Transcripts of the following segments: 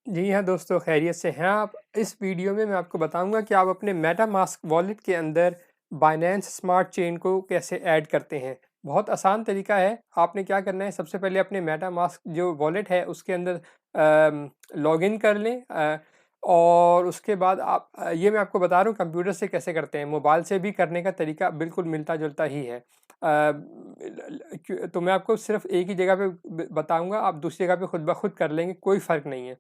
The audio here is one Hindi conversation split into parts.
जी हाँ दोस्तों, खैरियत से हैं आप। इस वीडियो में मैं आपको बताऊंगा कि आप अपने मेटामास्क वॉलेट के अंदर बाइनेंस स्मार्ट चेन को कैसे ऐड करते हैं। बहुत आसान तरीका है। आपने क्या करना है, सबसे पहले अपने मेटामास्क जो वॉलेट है उसके अंदर लॉगिन कर लें। और उसके बाद आप ये मैं आपको बता रहा हूँ कंप्यूटर से कैसे करते हैं। मोबाइल से भी करने का तरीका बिल्कुल मिलता जुलता ही है। तो मैं आपको सिर्फ एक ही जगह पे बताऊंगा, आप दूसरी जगह पे खुद ब खुद कर लेंगे, कोई फ़र्क नहीं है।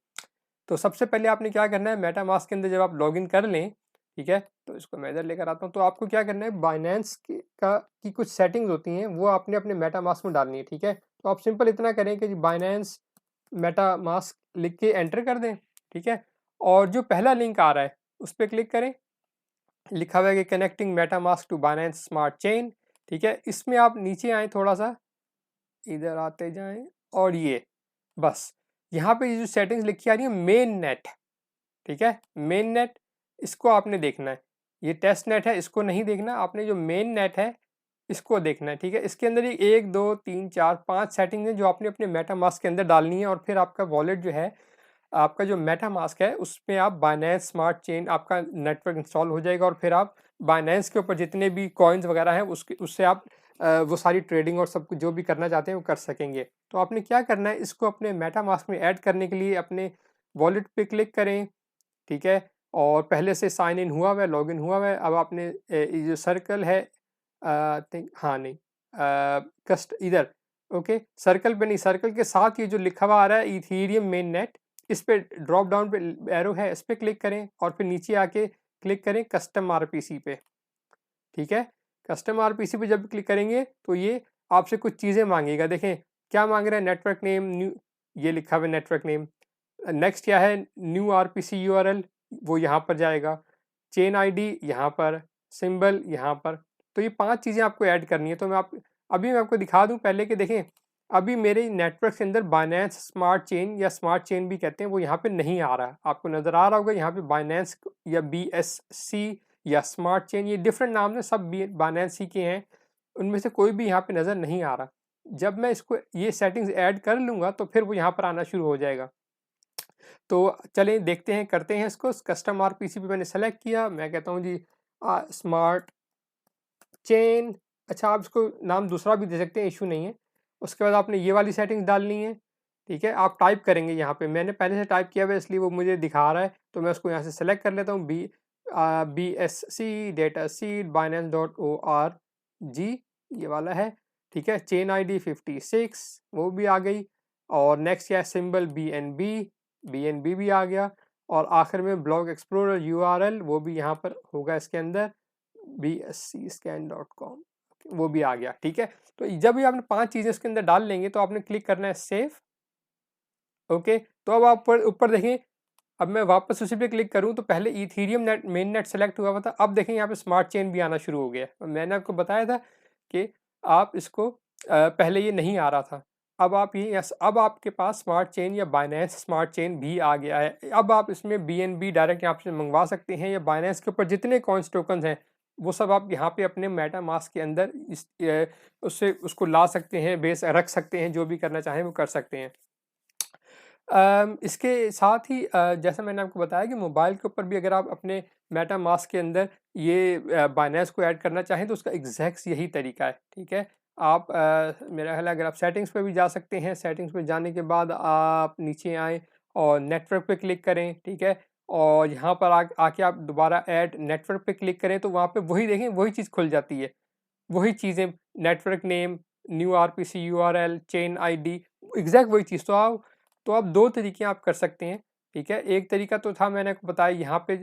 तो सबसे पहले आपने क्या करना है, मेटामास्क के अंदर जब आप लॉगिन कर लें, ठीक है, तो इसको मैं इधर लेकर आता हूँ। तो आपको क्या करना है, बाइनेंस की कुछ सेटिंग्स होती हैं, वो आपने अपने मेटामास्क में डालनी है। ठीक है, तो आप सिंपल इतना करें कि बाइनेंस मेटामास्क लिख के एंटर कर दें। ठीक है, और जो पहला लिंक आ रहा है उस पर क्लिक करें। लिखा हुआ है कि connecting MetaMask to Binance smart chain. ठीक है, इसमें आप नीचे आए, थोड़ा सा इधर आते जाएं, और ये बस यहाँ पे ये जो सेटिंग्स लिखी आ रही है, मेन नेट। ठीक है, मेन नेट, इसको आपने देखना है। ये टेस्ट नेट है, इसको नहीं देखना आपने, जो मेन नेट है इसको देखना है। ठीक है, इसके अंदर ये 1 2 3 4 5 सेटिंग है जो आपने अपने मेटामास्क के अंदर डालनी है। और फिर आपका वॉलेट जो है, आपका जो मेटामास्क है उसमें आप बाइनेंस स्मार्ट चेन, आपका नेटवर्क इंस्टॉल हो जाएगा। और फिर आप बाइनेंस के ऊपर जितने भी कॉइन्स वगैरह हैं उसके उससे आप वो सारी ट्रेडिंग और सब कुछ जो भी करना चाहते हैं वो कर सकेंगे। तो आपने क्या करना है, इसको अपने मेटामास्क में ऐड करने के लिए अपने वॉलेट पे क्लिक करें। ठीक है, और पहले से साइन इन हुआ हुआ है, लॉगिन हुआ हुआ है। अब आपने ये जो सर्कल है, थिंक, हाँ नहीं, कस्ट इधर, ओके, सर्कल पे नहीं, सर्कल के साथ ये जो लिखा हुआ आ रहा है इथीरियम मेन नेट, इस पे ड्रॉप डाउन पे एरो है, इस पे क्लिक करें और फिर नीचे आके क्लिक करें कस्टम आरपीसी पे। ठीक है, कस्टम आरपीसी पे जब क्लिक करेंगे तो ये आपसे कुछ चीज़ें मांगेगा। देखें क्या मांग रहा है, नेटवर्क नेम न्यू, ये लिखा हुआ है नेटवर्क नेम। नेक्स्ट क्या है, न्यू आरपीसी यूआरएल, वो यहाँ पर जाएगा। चेन आईडी यहाँ पर, सिंबल यहाँ पर। तो ये 5 चीज़ें आपको ऐड करनी है। तो मैं आपको दिखा दूँ पहले कि देखें, अभी मेरे नेटवर्क के अंदर बाइनेंस स्मार्ट चेन या स्मार्ट चेन भी कहते हैं, वो यहाँ पे नहीं आ रहा है। आपको नज़र आ रहा होगा यहाँ पे बाइनेंस या BSC या स्मार्ट चेन, ये डिफरेंट नाम है, सब बाइनेंस ही के हैं। उनमें से कोई भी यहाँ पे नज़र नहीं आ रहा। जब मैं इसको ये सेटिंग्स ऐड कर लूँगा तो फिर वो यहाँ पर आना शुरू हो जाएगा। तो चलें देखते हैं, करते हैं इसको। कस्टम आरपीसी पे मैंने सेलेक्ट किया, मैं कहता हूँ जी स्मार्ट चेन। अच्छा, आप इसको नाम दूसरा भी दे सकते हैं, इशू नहीं है। उसके बाद आपने ये वाली सेटिंग्स डालनी है। ठीक है, आप टाइप करेंगे यहाँ पे, मैंने पहले से टाइप किया हुआ है इसलिए वो मुझे दिखा रहा है, तो मैं उसको यहाँ से सेलेक्ट कर लेता हूँ। BSC data seed Binance .org, ये वाला है। ठीक है, चेन आईडी 56, वो भी आ गई। और नेक्स्ट क्या है, सिंबल BNB भी आ गया। और आखिर में ब्लॉग एक्सप्लोरर URL, वो भी यहाँ पर होगा इसके अंदर, bscscan.com, वो भी आ गया। ठीक है, तो जब भी आपने 5 चीज़ें इसके अंदर डाल लेंगे तो आपने क्लिक करना है सेव। ओके, तो अब आप ऊपर देखें, अब मैं वापस उसी पे क्लिक करूं तो पहले Ethereum net main net select हुआ हुआ था, अब देखें यहाँ पे स्मार्ट चेन भी आना शुरू हो गया। मैंने आपको बताया था कि आप इसको पहले ये नहीं आ रहा था। अब आप ये यस, अब आपके पास स्मार्ट चेन या बाइनेंस स्मार्ट चेन भी आ गया है। अब आप इसमें BNB डायरेक्ट यहाँ से मंगवा सकते हैं, या बाइनेंस के ऊपर जितने कॉइन्स टोकन हैं वो सब आप यहाँ पे अपने मेटामास्क के अंदर उससे उसको ला सकते हैं, बेस रख सकते हैं, जो भी करना चाहें वो कर सकते हैं। इसके साथ ही जैसा मैंने आपको बताया कि मोबाइल के ऊपर भी अगर आप अपने मेटामास्क के अंदर ये बाइनेंस को ऐड करना चाहें तो उसका एग्जैक्ट यही तरीका है। ठीक है, आप मेरा ख्याल है अगर आप सेटिंग्स पे भी जा सकते हैं, सेटिंग्स पे जाने के बाद आप नीचे आएँ और नेटवर्क पे क्लिक करें। ठीक है, और यहाँ पर आके आप दोबारा ऐड नेटवर्क पे क्लिक करें तो वहाँ पे वही देखें, वही चीज़ खुल जाती है। वही चीज़ें, network name, new RPC URL, chain ID, exact वही चीज़। तो आप 2 तरीके आप कर सकते हैं। ठीक है, एक तरीका तो था मैंने आपको बताया, यहाँ पे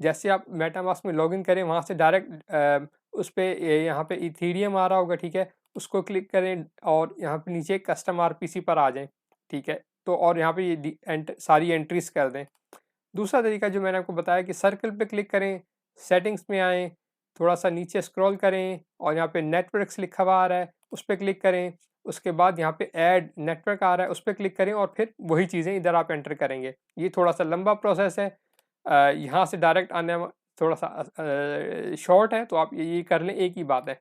जैसे आप मेटामास्क में लॉगिन करें वहाँ से डायरेक्ट उस पे यहाँ पे इथीरियम आ रहा होगा। ठीक है, उसको क्लिक करें और यहाँ पे नीचे कस्टम आरपीसी पर आ जाएं। ठीक है, तो और यहाँ पे ये सारी एंट्रीज कर दें। दूसरा तरीका जो मैंने आपको बताया कि सर्कल पे क्लिक करें, सेटिंग्स में आएँ, थोड़ा सा नीचे स्क्रॉल करें और यहाँ पे नेटवर्क्स लिखा हुआ आ रहा है, उस पे क्लिक करें। उसके बाद यहाँ पे ऐड नेटवर्क आ रहा है, उस पे क्लिक करें और फिर वही चीज़ें इधर आप एंटर करेंगे। ये थोड़ा सा लंबा प्रोसेस है। यहाँ से डायरेक्ट आने थोड़ा सा शॉर्ट है, तो आप ये कर लें, एक ही बात है।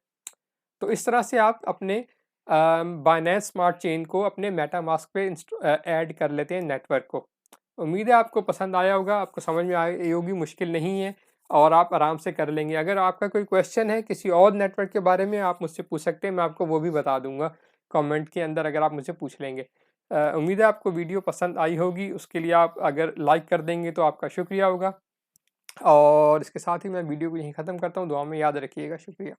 तो इस तरह से आप अपने बाइनेंस स्मार्ट चेन को अपने मेटामास्क पे ऐड कर लेते हैं, नेटवर्क को। उम्मीद है आपको पसंद आया होगा, आपको समझ में आई होगी, मुश्किल नहीं है और आप आराम से कर लेंगे। अगर आपका कोई क्वेश्चन है किसी और नेटवर्क के बारे में, आप मुझसे पूछ सकते हैं, मैं आपको वो भी बता दूँगा कमेंट के अंदर, अगर आप मुझसे पूछ लेंगे। उम्मीद है आपको वीडियो पसंद आई होगी, उसके लिए आप अगर लाइक कर देंगे तो आपका शुक्रिया होगा। और इसके साथ ही मैं वीडियो को यहीं ख़त्म करता हूँ, दुआ में याद रखिएगा। शुक्रिया।